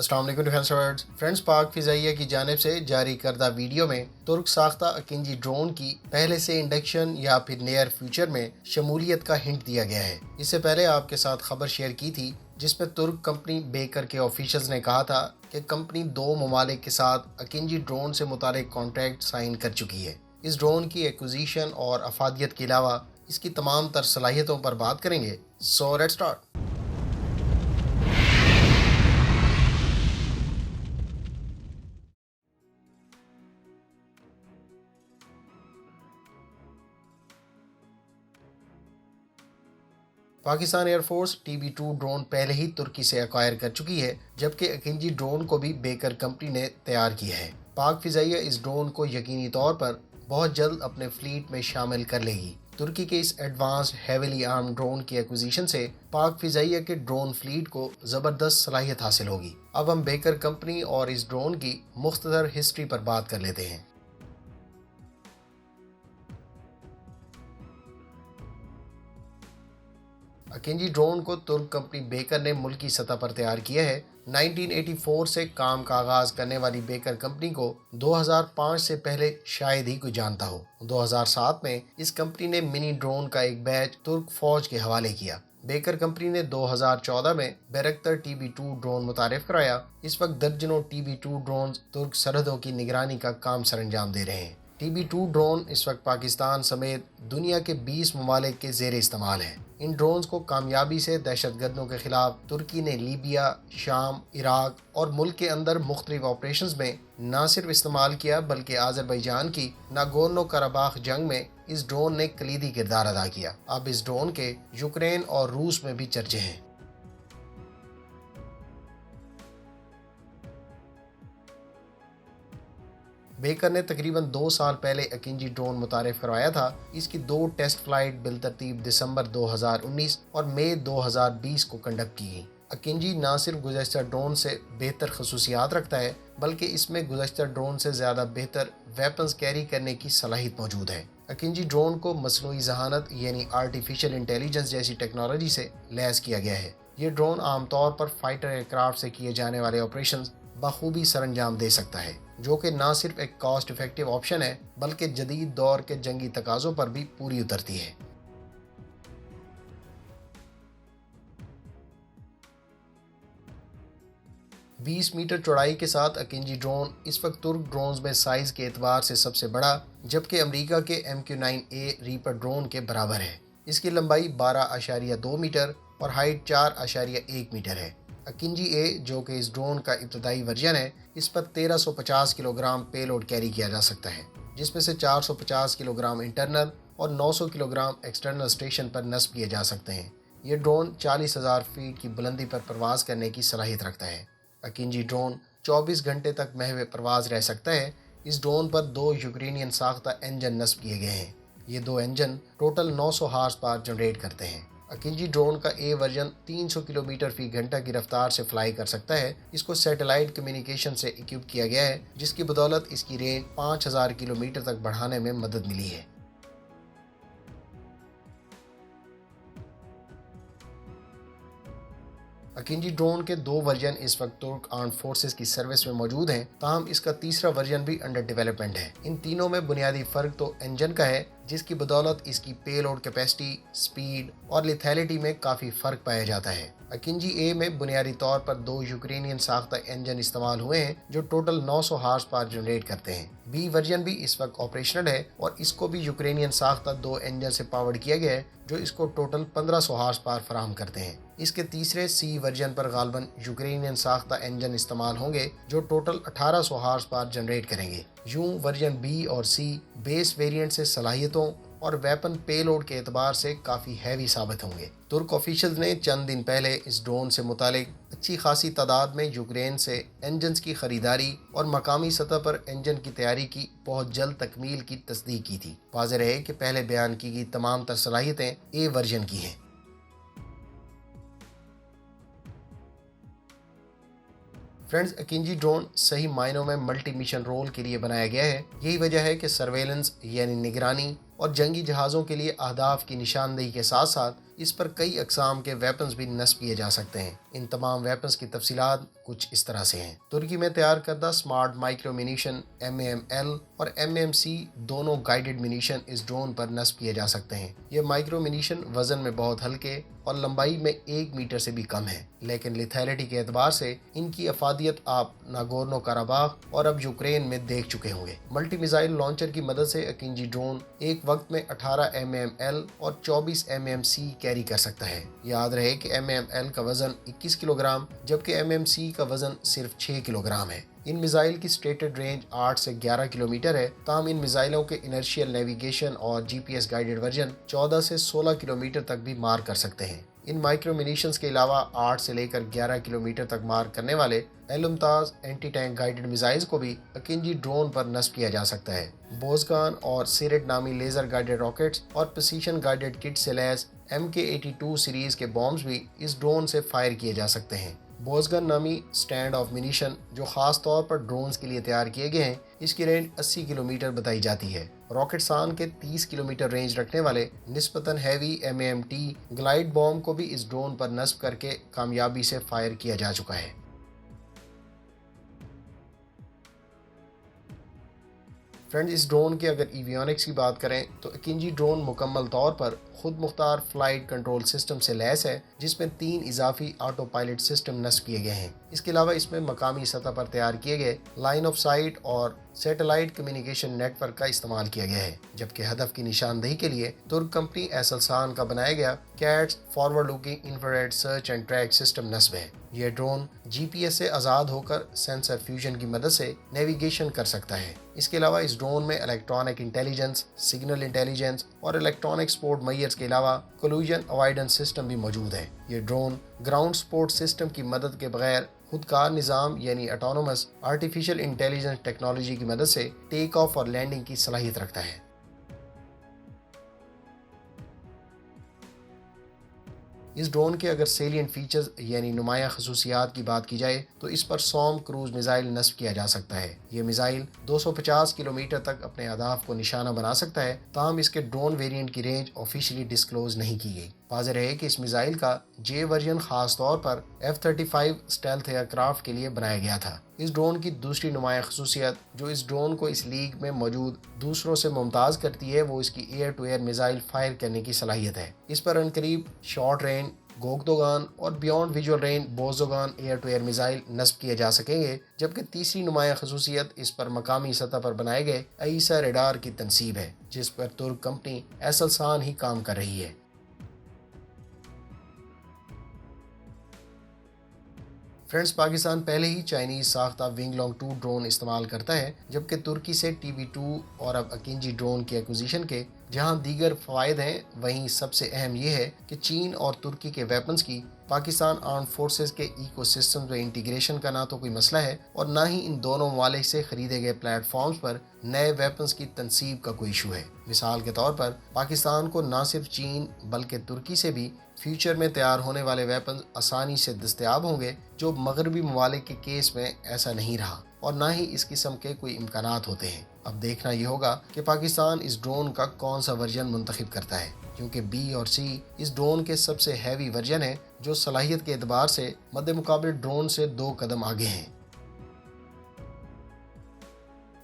السلام علیکم defence words friends, پاک فضائیہ کی جانب سے جاری کردہ ویڈیو میں ترک ساختہ اکینجی ڈرون کی پہلے سے انڈکشن یا پھر نیئر فیوچر میں شمولیت کا ہنٹ دیا گیا ہے۔ اس سے پہلے آپ کے ساتھ خبر شیئر کی تھی جس میں ترک کمپنی بیکر کے آفیشلز نے کہا تھا کہ کمپنی 2 ممالک کے ساتھ اکینجی ڈرون سے متعلق کانٹریکٹ سائن کر چکی ہے۔ اس ڈرون کی ایکوزیشن اور افادیت کے علاوہ اس کی تمام تر صلاحیتوں پر بات کریں گے۔ So let's start. Pakistan air force TB2 drone پہلے ہی ترکی سے ایکوائر کر چکی ہے، جبکہ اکینجی ڈرون کو بھی بیکر کمپنی نے تیار کیا ہے۔ پاک فضائیہ اس ڈرون کو یقینی طور پر بہت جلد اپنے فلیٹ میں شامل کر لے گی۔ ترکی کے اس ایڈوانسڈ ہیویلی آرم ڈرون کی ایکوزیشن سے پاک فضائیہ کے ڈرون فلیٹ کو زبردست صلاحیت حاصل ہوگی۔ اب ہم بیکر کمپنی اور اس ڈرون کی مختصر ہسٹری پر بات کر لیتے ہیں۔ اکینجی ڈرون کو ترک کمپنی بیکر نے ملکی سطح پر تیار کیا ہے۔ 1984 سے کام کا آغاز کرنے والی بیکر کمپنی کو 2005 سے پہلے شاید ہی کوئی جانتا ہو۔ 2007 میں اس کمپنی نے منی ڈرون کا ایک بیچ ترک فوج کے حوالے کیا۔ بیکر کمپنی نے 2014 میں بیرکتر TB2 ڈرون متعارف کرایا۔ اس وقت درجنوں TB2 ڈرونز ترک سرحدوں کی نگرانی کا کام سر انجام دے رہے ہیں۔ TB2 ڈرون اس وقت پاکستان سمیت دنیا کے 20 ممالک کے زیر استعمال ہیں۔ ان ڈرونز کو کامیابی سے دہشت گردوں کے خلاف ترکی نے لیبیا، شام، عراق اور ملک کے اندر مختلف آپریشنز میں نہ صرف استعمال کیا بلکہ آذربائیجان کی ناگورنو قرباخ جنگ میں اس ڈرون نے کلیدی کردار ادا کیا۔ اب اس ڈرون کے یوکرین اور روس میں بھی چرچے ہیں۔ بیکر نے تقریباً 2 سال پہلے اکینجی ڈرون متعارف کروایا تھا۔ اس کی 2 ٹیسٹ فلائٹ بالترتیب دسمبر 2019 اور مئی 2020 کو کنڈکٹ کی گئی۔ اکینجی نہ صرف گزشتہ ڈرون سے بہتر خصوصیات رکھتا ہے بلکہ اس میں گزشتہ ڈرون سے زیادہ بہتر ویپنز کیری کرنے کی صلاحیت موجود ہے۔ اکینجی ڈرون کو مصنوعی ذہانت یعنی آرٹیفیشل انٹیلیجنس جیسی ٹیکنالوجی سے لیس کیا گیا ہے۔ یہ ڈرون عام طور پر فائٹر ایئرکرافٹ سے کیے جانے والے آپریشنز بخوبی سر انجام دے سکتا ہے، جو کہ نہ صرف ایک کاسٹ افیکٹو آپشن ہے بلکہ جدید دور کے جنگی تقاضوں پر بھی پوری اترتی ہے۔ بیس میٹر چوڑائی کے ساتھ اکینجی ڈرون اس وقت ترک ڈرونز میں سائز کے اعتبار سے سب سے بڑا، جبکہ امریکہ کے MQ-9A ریپر ڈرون کے برابر ہے۔ اس کی لمبائی 12.2 میٹر اور ہائٹ 4.1 میٹر ہے۔ اکینجی A، جو کہ اس ڈرون کا ابتدائی ورژن ہے، اس پر 1350 کلو گرام پے لوڈ کیری کیا جا سکتا ہے، جس میں سے 450 کلو گرام انٹرنل اور 900 کلو گرام ایکسٹرنل اسٹیشن پر نصب کیے جا سکتے ہیں۔ یہ ڈرون 40,000 فیٹ کی بلندی پر پرواز کرنے کی صلاحیت رکھتا ہے۔ اکینجی ڈرون 24 گھنٹے تک محو پرواز رہ سکتا ہے۔ اس ڈرون پر 2 یوکرینین ساختہ انجن نصب کیے گئے ہیں۔ یہ 2 engine total 900 horse power generate کرتے ہیں۔ اکینجی ڈرون کا A ورژن 300 کلومیٹر فی گھنٹہ کی رفتار سے فلائی کر سکتا ہے۔ اس کو سیٹلائٹ کمیونیکیشن سے اکوپ کیا گیا ہے، جس کی بدولت اس کی رینج 5000 کلومیٹر تک بڑھانے میں مدد ملی ہے۔ اکینجی ڈرون کے 2 ورژن اس وقت ترک آرمڈ فورسز کی سروس میں موجود ہیں، تاہم اس کا تیسرا ورژن بھی انڈر ڈیولپمنٹ ہے۔ ان تینوں میں بنیادی فرق تو انجن کا ہے، جس کی بدولت اس کی پے لوڈ کیپیسٹی، سپیڈ اور لیتھیلٹی میں کافی فرق پایا جاتا ہے۔ اکینجی A میں بنیادی طور پر 2 یوکرینین ساختہ انجن استعمال ہوئے ہیں جو ٹوٹل 900 ہارس پاور جنریٹ کرتے ہیں۔ B ورژن بھی اس وقت آپریشنل ہے اور اس کو بھی یوکرینین ساختہ 2 انجن سے پاورڈ کیا گیا ہے جو اس کو ٹوٹل 1500 ہارس پاور فراہم کرتے ہیں۔ اس کے تیسرے C ورژن پر غالباً یوکرینین ساختہ انجن استعمال ہوں گے جو ٹوٹل 1800 ہارس پاور جنریٹ کریں گے۔ یوں ورژن B اور C بیس ویریئنٹ سے صلاحیتوں اور ویپن پے لوڈ کے اعتبار سے کافی ہیوی ثابت ہوں گے۔ ترک آفیشلز نے چند دن پہلے اس ڈرون سے متعلق اچھی خاصی تعداد میں یوکرین سے انجنز کی خریداری اور مقامی سطح پر انجن کی تیاری کی بہت جلد تکمیل کی تصدیق کی تھی۔ واضح رہے کہ پہلے بیان کی گئی تمام تر صلاحیتیں A ورژن کی ہیں۔ فرینڈز، اکینجی ڈرون صحیح معنوں میں ملٹی مشن رول کے لیے بنایا گیا ہے۔ یہی وجہ ہے کہ سرویلنس یعنی نگرانی اور جنگی جہازوں کے لیے اہداف کی نشاندہی کے ساتھ ساتھ اس پر کئی اقسام کے ویپنز بھی نصب کیے جا سکتے ہیں۔ ان تمام ویپنز کی تفصیلات کچھ اس طرح سے ہیں۔ ترکی میں تیار کردہ سمارٹ مائکرو منیشن MAM-L اور MAM-C دونوں گائیڈڈ منیشن اس ڈرون پر نصب کیے جا سکتے ہیں۔ یہ مائکرو منیشن وزن میں بہت ہلکے اور لمبائی میں 1 میٹر سے بھی کم ہے، لیکن لیتھیلٹی کے اعتبار سے ان کی افادیت آپ ناگورنو کاراباخ اور اب یوکرین میں دیکھ چکے ہوں گے۔ ملٹی میزائل لانچر کی مدد سے اکینجی ڈرون ایک وقت میں 18 MAM-L اور 24 MAM-C کیری کر سکتا ہے۔ یاد رہے کہ MAM-L کا وزن 21 کلو گرام جبکہ MAM-C کا وزن صرف 6 کلو گرام ہے۔ ان میزائل کی سٹیٹڈ رینج 8 سے 11 کلومیٹر ہے، تاہم ان میزائلوں کے انرشیل نیویگیشن اور GPS گائیڈڈ ورژن 14 سے 16 کلومیٹر تک بھی مار کر سکتے ہیں۔ ان مائکرو منیشنز کے علاوہ 8 سے لے کر 11 کلومیٹر تک مار کرنے والے المتاز اینٹی ٹینک گائیڈڈ میزائلز کو بھی اکینجی ڈرون پر نصب کیا جا سکتا ہے۔ بوزگان اور سیرٹ نامی لیزر گائیڈڈ راکٹس اور پریسیشن گائیڈڈ کٹ سے لیس MK-82 سیریز کے بامز بھی اس ڈرون سے فائر کیے جا سکتے ہیں۔ بوزگن نامی سٹینڈ آف منیشن جو خاص طور پر ڈرونز کے لیے تیار کیے گئے ہیں، اس کی رینج 80 کلومیٹر بتائی جاتی ہے۔ راکٹ سان کے 30 کلومیٹر رینج رکھنے والے نسبتاً ہیوی MAM-T گلائیڈ بام کو بھی اس ڈرون پر نصب کر کے کامیابی سے فائر کیا جا چکا ہے۔ فرینڈز، اس ڈرون کے اگر ایویونکس کی بات کریں تو اکینجی ڈرون مکمل طور پر خود مختار فلائٹ کنٹرول سسٹم سے لیس ہے، جس میں 3 اضافی آٹو پائلٹ سسٹم نصب کیے گئے ہیں۔ اس کے علاوہ اس میں مقامی سطح پر تیار کیے گئے لائن آف سائٹ اور سیٹلائٹ کمیونیکیشن نیٹ ورک کا استعمال کیا گیا ہے، جبکہ ہدف کی نشاندہی کے لیے ترک کمپنی ایسلسان کا بنایا گیا CATS forward looking infrared search and track system نصب ہے۔ یہ ڈرون GPS سے آزاد ہو کر سینسر فیوژن کی مدد سے نیویگیشن کر سکتا ہے۔ اس کے علاوہ اس ڈرون میں الیکٹرانک انٹیلیجنس، سگنل انٹیلیجنس اور الیکٹرانک سپورٹ میئرز کے علاوہ کولوژن اوائڈنس سسٹم بھی موجود ہے۔ یہ ڈرون گراؤنڈ سپورٹ سسٹم کی مدد کے بغیر خودکار نظام یعنی آٹونومس آرٹیفیشل انٹیلیجنس ٹیکنالوجی کی مدد سے ٹیک آف اور لینڈنگ کی صلاحیت رکھتا ہے۔ اس ڈرون کے اگر سیلینٹ فیچرز یعنی نمایاں خصوصیات کی بات کی جائے تو اس پر سوم کروز میزائل نصب کیا جا سکتا ہے۔ یہ میزائل 250 کلومیٹر تک اپنے اہداف کو نشانہ بنا سکتا ہے، تاہم اس کے ڈرون ویریئنٹ کی رینج آفیشلی ڈسکلوز نہیں کی گئی۔ واضح رہے کہ اس میزائل کا J ورژن خاص طور پر F-35 اسٹیلتھ ایئر کرافٹ کے لیے بنایا گیا تھا۔ اس ڈرون کی دوسری نمایاں خصوصیت جو اس ڈرون کو اس لیگ میں موجود دوسروں سے ممتاز کرتی ہے، وہ اس کی air to air missile fire کرنے کی صلاحیت ہے۔ اس پر عنقریب شارٹ رینج گوگدوگان اور بیونڈ ویژول رینج بوزوگان ایئر ٹو ایئر میزائل نصب کیے جا سکیں گے، جبکہ تیسری نمایاں خصوصیت اس پر مقامی سطح پر بنائے گئے ایسا ریڈار کی تنصیب ہے، جس پر ترک کمپنی ایسلسان ہی کام کر رہی ہے۔ فرینڈز، پاکستان پہلے ہی چائنیز ساختہ ونگ لانگ 2 ڈرون استعمال کرتا ہے، جبکہ ترکی سے TB2 اور اب اکینجی ڈرون کی ایکوزیشن کے جہاں دیگر فوائد ہیں، وہیں سب سے اہم یہ ہے کہ چین اور ترکی کے ویپنز کی پاکستان آرم فورسز کے ایکو سسٹم میں انٹیگریشن کا نہ تو کوئی مسئلہ ہے اور نہ ہی ان دونوں ممالک سے خریدے گئے پلیٹ فارمز پر نئے ویپنز کی تنصیب کا کوئی ایشو ہے۔ مثال کے طور پر پاکستان کو نہ صرف چین بلکہ ترکی سے بھی فیوچر میں تیار ہونے والے ویپنز آسانی سے دستیاب ہوں گے، جو مغربی ممالک کے کیس میں ایسا نہیں رہا اور نہ ہی اس قسم کے کوئی امکانات ہوتے ہیں۔ اب دیکھنا یہ ہوگا کہ پاکستان اس ڈرون کا کون سا ورژن منتخب کرتا ہے، کیونکہ B اور C اس ڈرون کے سب سے ہیوی ورژن ہیں، جو صلاحیت کے اعتبار سے مد مقابل ڈرون سے 2 قدم آگے ہیں۔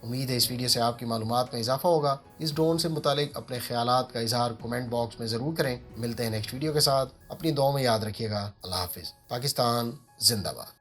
امید ہے اس ویڈیو سے آپ کی معلومات میں اضافہ ہوگا۔ اس ڈرون سے متعلق اپنے خیالات کا اظہار کومنٹ باکس میں ضرور کریں۔ ملتے ہیں نیکسٹ ویڈیو کے ساتھ، اپنی دعاؤں میں یاد رکھیے گا۔ اللہ حافظ۔ پاکستان زندہ باد۔